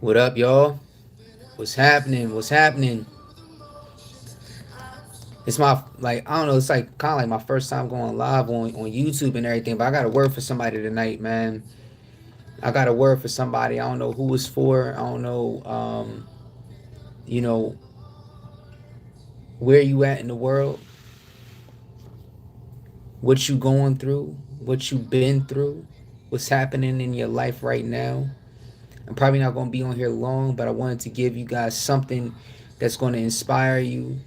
What up, y'all? What's happening? What's happening? It's my like I don't know. It's like kind of like my first time going live on YouTube and everything. But I got a word for somebody tonight, man. I got a word for somebody. I don't know who it's for. I don't know. You know where you at in the world, what you going through, what you been through, what's happening in your life right now. I'm probably not going to be on here long, but I wanted to give you guys something that's going to inspire you,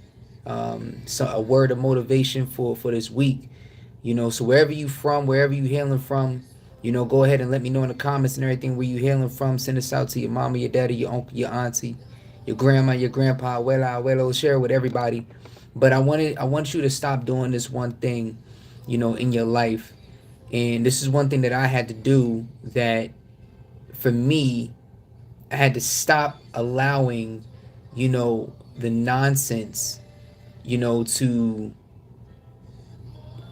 so a word of motivation for this week. So wherever you from, wherever you hailing from, go ahead and let me know in the comments and everything where you hailing from. Send this out to your mama, your daddy, your uncle, your auntie, your grandma, your grandpa, abuela, abuelo. Share it with everybody. But I want you to stop doing this one thing, in your life. And this is one thing that I had to do that for me, I had to stop allowing, the nonsense, to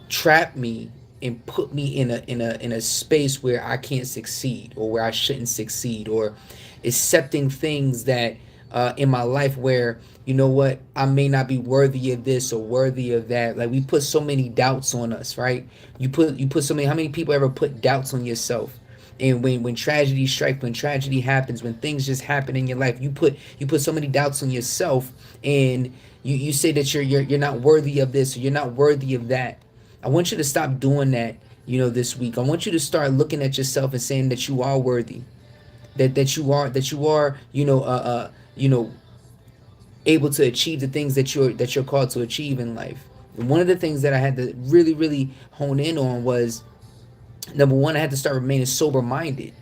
trap me and put me in a space where I can't succeed or where I shouldn't succeed, or accepting things that in my life where what, I may not be worthy of this or worthy of that. Like, we put so many doubts on us, right? You put so many. How many people ever put doubts on yourself? And when tragedy strikes, when tragedy happens, when things just happen in your life, you put so many doubts on yourself, and you say that you're not worthy of this or you're not worthy of that. I want you to stop doing that, this week. I want you to start looking at yourself and saying that you are worthy, that you are, able to achieve the things that you're called to achieve in life. And one of the things that I had to really, really hone in on was, number one, I had to start remaining sober minded.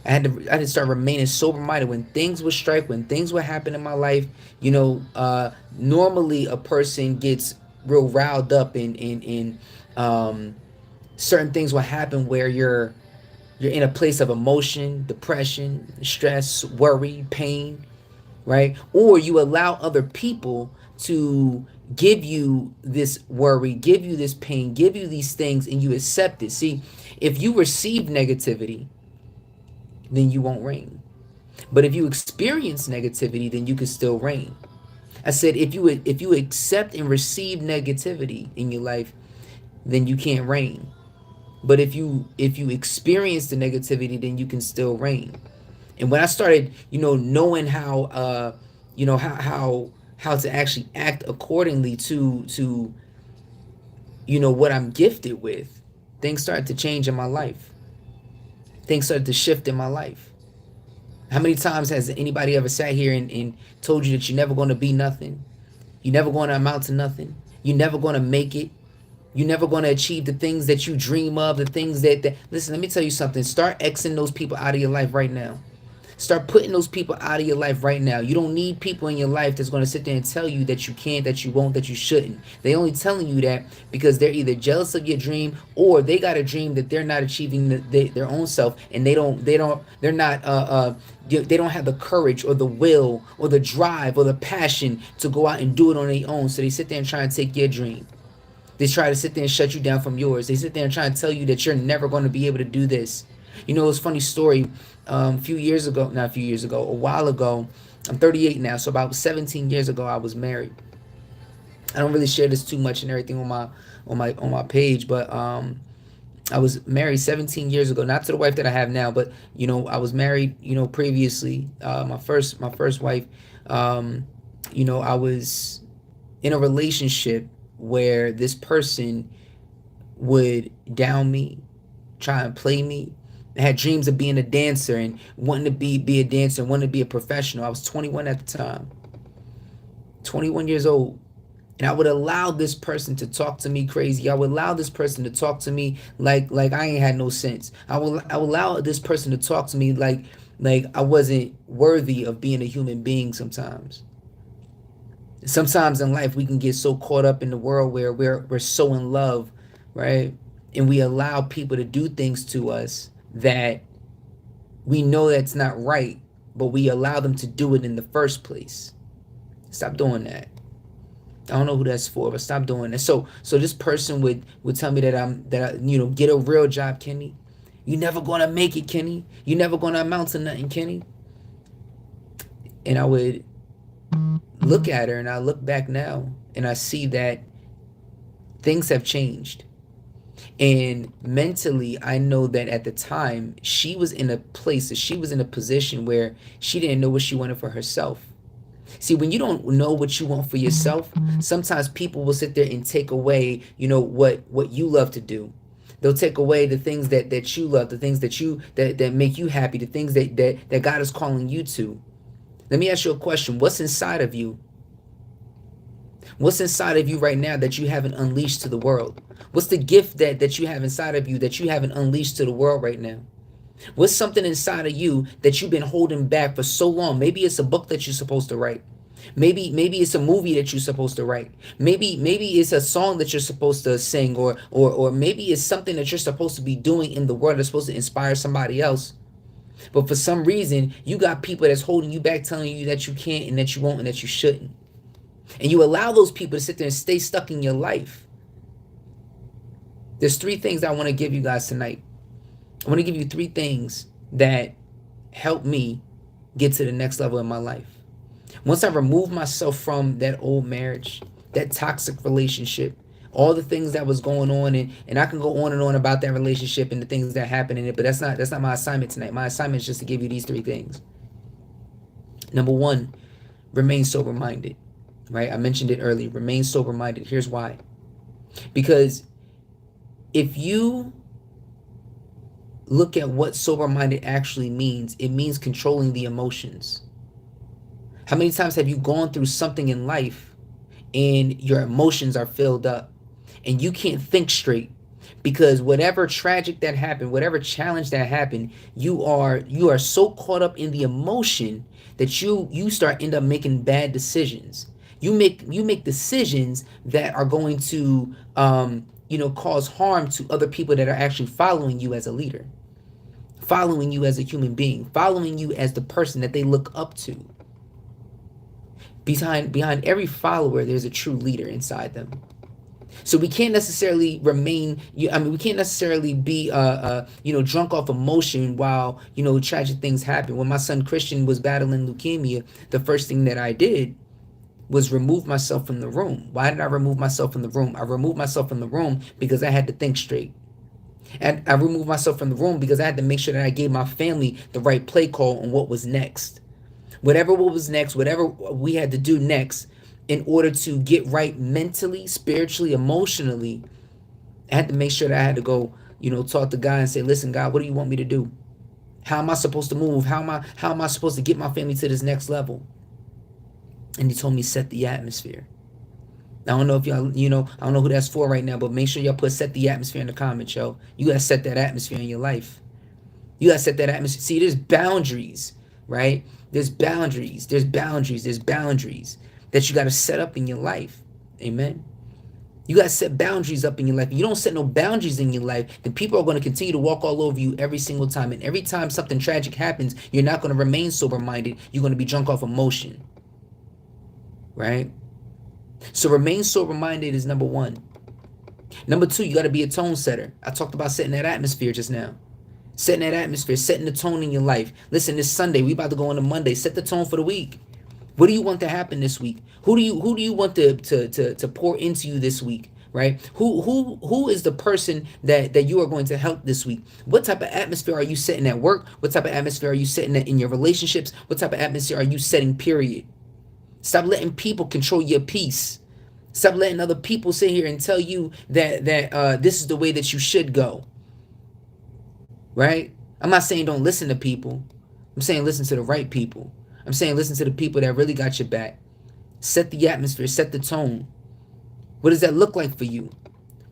I had to start remaining sober minded when things would strike, when things would happen in my life. Normally a person gets real riled up, and certain things will happen where you're in a place of emotion, depression, stress, worry, pain, right? Or you allow other people to give you this worry, give you this pain, give you these things, and you accept it. See, if you receive negativity, then you won't reign. But if you experience negativity, then you can still reign. I said, if you accept and receive negativity in your life, then you can't reign. But if you experience the negativity, then you can still reign. And when I started, knowing how to actually act accordingly to what I'm gifted with, things started to change in my life. Things started to shift in my life. How many times has anybody ever sat here and told you that you're never going to be nothing? You're never going to amount to nothing. You're never going to make it. You're never going to achieve the things that you dream of, the things that. Listen, let me tell you something. Start Xing those people out of your life right now. Start putting those people out of your life right now. You don't need people in your life that's going to sit there and tell you that you can't, that you won't, that you shouldn't. They only telling you that because they're either jealous of your dream, or they got a dream that they're not achieving their own self, and they're not they don't have the courage or the will or the drive or the passion to go out and do it on their own. So they sit there and try and take your dream. They try to sit there and shut you down from yours. They sit there and try and tell you that you're never going to be able to do this. It's a funny story. A few years ago, not a few years ago, a while ago, I'm 38 now, so about 17 years ago, I was married. I don't really share this too much and everything on my page, but I was married 17 years ago, not to the wife that I have now, but I was married, previously. My first wife, I was in a relationship where this person would down me, try and play me. I had dreams of being a dancer and wanting to be a dancer, wanting to be a professional. I was 21 at the time, 21 years old. And I would allow this person to talk to me crazy. I would allow this person to talk to me like I ain't had no sense. I would allow this person to talk to me like I wasn't worthy of being a human being sometimes. Sometimes in life we can get so caught up in the world where we're so in love, right? And we allow people to do things to us that we know that's not right, but we allow them to do it in the first place. Stop doing that. I don't know who that's for, but stop doing that. So this person would tell me that get a real job, Kenny. You never gonna make it, Kenny. You never gonna amount to nothing, Kenny. And I would look at her, and I look back now and I see that things have changed. And mentally, I know that at the time, she was in a place, she was in a position where she didn't know what she wanted for herself. See, when you don't know what you want for yourself, sometimes people will sit there and take away, what you love to do. They'll take away the things that you love, the things that make you happy, the things that God is calling you to. Let me ask you a question. What's inside of you? What's inside of you right now that you haven't unleashed to the world? What's the gift that you have inside of you that you haven't unleashed to the world right now? What's something inside of you that you've been holding back for so long? Maybe it's a book that you're supposed to write. Maybe it's a movie that you're supposed to write. Maybe it's a song that you're supposed to sing, or maybe it's something that you're supposed to be doing in the world that's supposed to inspire somebody else. But for some reason, you got people that's holding you back, telling you that you can't and that you won't and that you shouldn't. And you allow those people to sit there and stay stuck in your life. There's 3 things I want to give you guys tonight. I want to give you 3 things that help me get to the next level in my life. Once I remove myself from that old marriage, that toxic relationship, all the things that was going on, and I can go on and on about that relationship and the things that happened in it, but that's not my assignment tonight. My assignment is just to give you these 3 things. Number 1, remain sober-minded. Right? I mentioned it earlier. Remain sober-minded. Here's why. Because if you look at what sober-minded actually means, it means controlling the emotions. How many times have you gone through something in life and your emotions are filled up and you can't think straight? Because whatever tragic that happened, whatever challenge that happened, you are so caught up in the emotion that you end up making bad decisions. You make decisions that are going to cause harm to other people that are actually following you as a leader, following you as a human being, following you as the person that they look up to. Behind every follower, there's a true leader inside them. So we can't necessarily we can't necessarily be drunk off emotion while tragic things happen. When my son Kristian was battling leukemia, the first thing that I did was remove myself from the room. Why did I remove myself from the room? I removed myself from the room because I had to think straight. And I removed myself from the room because I had to make sure that I gave my family the right play call on what was next. Whatever was next, whatever we had to do next in order to get right mentally, spiritually, emotionally, I had to make sure that I had to go, talk to God and say, listen, God, what do you want me to do? How am I supposed to move? How am I supposed to get my family to this next level? And he told me, set the atmosphere. I don't know if y'all, I don't know who that's for right now, but make sure y'all set the atmosphere in the comments, yo. You got to set that atmosphere in your life. You got to set that atmosphere. See, there's boundaries, right? There's boundaries that you got to set up in your life. Amen. You got to set boundaries up in your life. If you don't set no boundaries in your life, then people are going to continue to walk all over you every single time. And every time something tragic happens, you're not going to remain sober-minded. You're going to be drunk off emotion. Right? So remain sober-minded is number 1. Number 2, you got to be a tone setter. I talked about setting that atmosphere just now. Setting that atmosphere, setting the tone in your life. Listen, this Sunday, we about to go into Monday. Set the tone for the week. What do you want to happen this week? Who do you want to pour into you this week? Right? Who is the person that you are going to help this week? What type of atmosphere are you setting at work? What type of atmosphere are you setting in your relationships? What type of atmosphere are you setting, period? Stop letting people control your peace. Stop letting other people sit here and tell you that this is the way that you should go. Right? I'm not saying don't listen to people. I'm saying listen to the right people. I'm saying listen to the people that really got your back. Set the atmosphere, set the tone. What does that look like for you?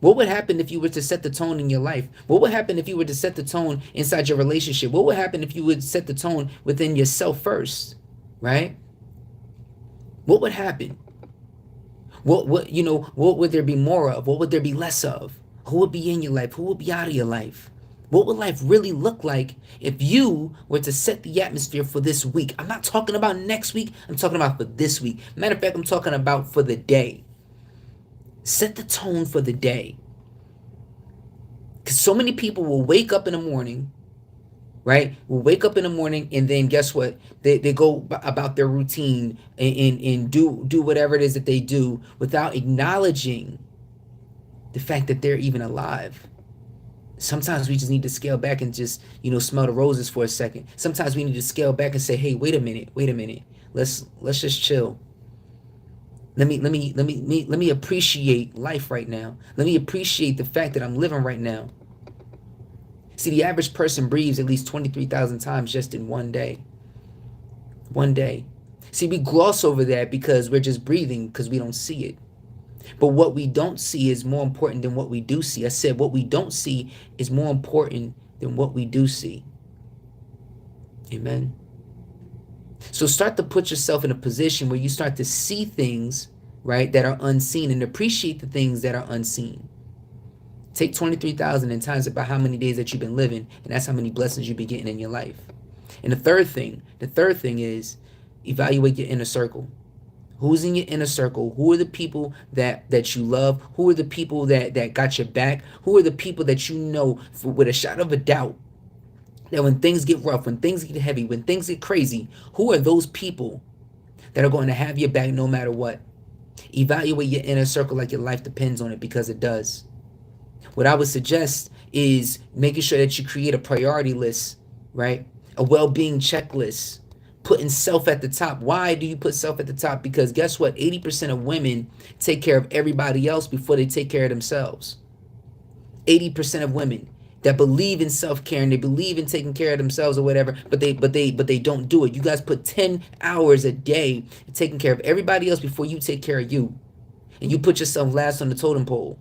What would happen if you were to set the tone in your life? What would happen if you were to set the tone inside your relationship? What would happen if you would set the tone within yourself first? Right? What would happen? What would there be more of? What would there be less of? Who would be in your life? Who would be out of your life? What would life really look like if you were to set the atmosphere for this week? I'm not talking about next week. I'm talking about for this week. Matter of fact, I'm talking about for the day. Set the tone for the day. Because so many people will wake up in the morning right? Will wake up in the morning and then guess what? They go about their routine and do whatever it is that they do without acknowledging the fact that they're even alive. Sometimes we just need to scale back and just, smell the roses for a second. Sometimes we need to scale back and say, hey, wait a minute. Let's just chill. Let me appreciate life right now. Let me appreciate the fact that I'm living right now. See, the average person breathes at least 23,000 times just in one day. One day. See, we gloss over that because we're just breathing because we don't see it. But what we don't see is more important than what we do see. I said what we don't see is more important than what we do see. Amen. So start to put yourself in a position where you start to see things, right, that are unseen and appreciate the things that are unseen. Take 23,000 and times it by how many days that you've been living, and that's how many blessings you've been getting in your life. And the third thing is evaluate your inner circle. Who's in your inner circle? Who are the people that you love? Who are the people that got your back? Who are the people that you know with a shot of a doubt that when things get rough, when things get heavy, when things get crazy, who are those people that are going to have your back no matter what? Evaluate your inner circle like your life depends on it, because it does. What I would suggest is making sure that you create a priority list, right? A well-being checklist, putting self at the top. Why do you put self at the top? Because guess what? 80% of women take care of everybody else before they take care of themselves. 80% of women that believe in self-care and they believe in taking care of themselves or whatever, but they don't do it. You guys put 10 hours a day taking care of everybody else before you take care of you. And you put yourself last on the totem pole.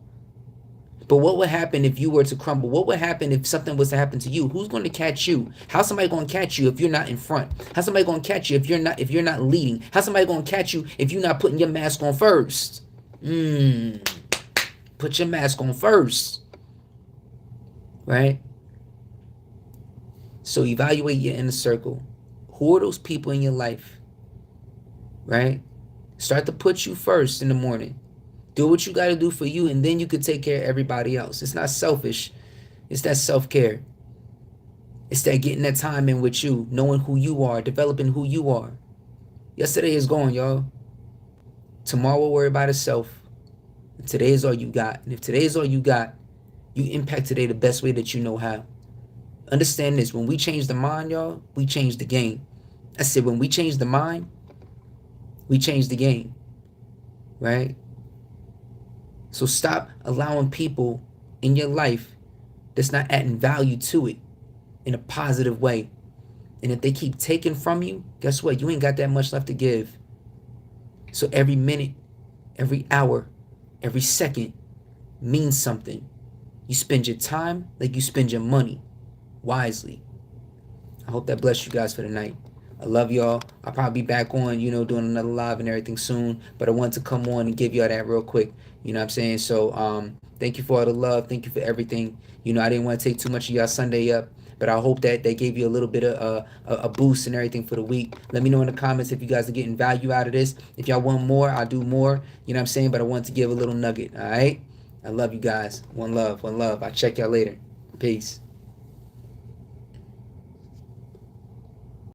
But what would happen if you were to crumble? What would happen if something was to happen to you? Who's going to catch you? How's somebody going to catch you if you're not in front? How's somebody going to catch you if you're not leading? How's somebody going to catch you if you're not putting your mask on first? Put your mask on first. Right? So evaluate your inner circle. Who are those people in your life? Right? Start to put you first in the morning. Do what you got to do for you, and then you can take care of everybody else. It's not selfish. It's that self-care. It's that getting that time in with you, knowing who you are, developing who you are. Yesterday is gone, y'all. Tomorrow will worry about itself. And today is all you got. And if today is all you got, you impact today the best way that you know how. Understand this. When we change the mind, y'all, we change the game. I said when we change the mind, we change the game. Right? So stop allowing people in your life that's not adding value to it in a positive way. And if they keep taking from you, guess what? You ain't got that much left to give. So every minute, every hour, every second means something. You spend your time like you spend your money wisely. I hope that blessed you guys for the night. I love y'all. I'll probably be back on, doing another live and everything soon. But I wanted to come on and give y'all that real quick. You know what I'm saying? So thank you for all the love. Thank you for everything. I didn't want to take too much of y'all Sunday up. But I hope that they gave you a little bit of a boost and everything for the week. Let me know in the comments if you guys are getting value out of this. If y'all want more, I'll do more. You know what I'm saying? But I wanted to give a little nugget. All right? I love you guys. One love. One love. I'll check y'all later. Peace.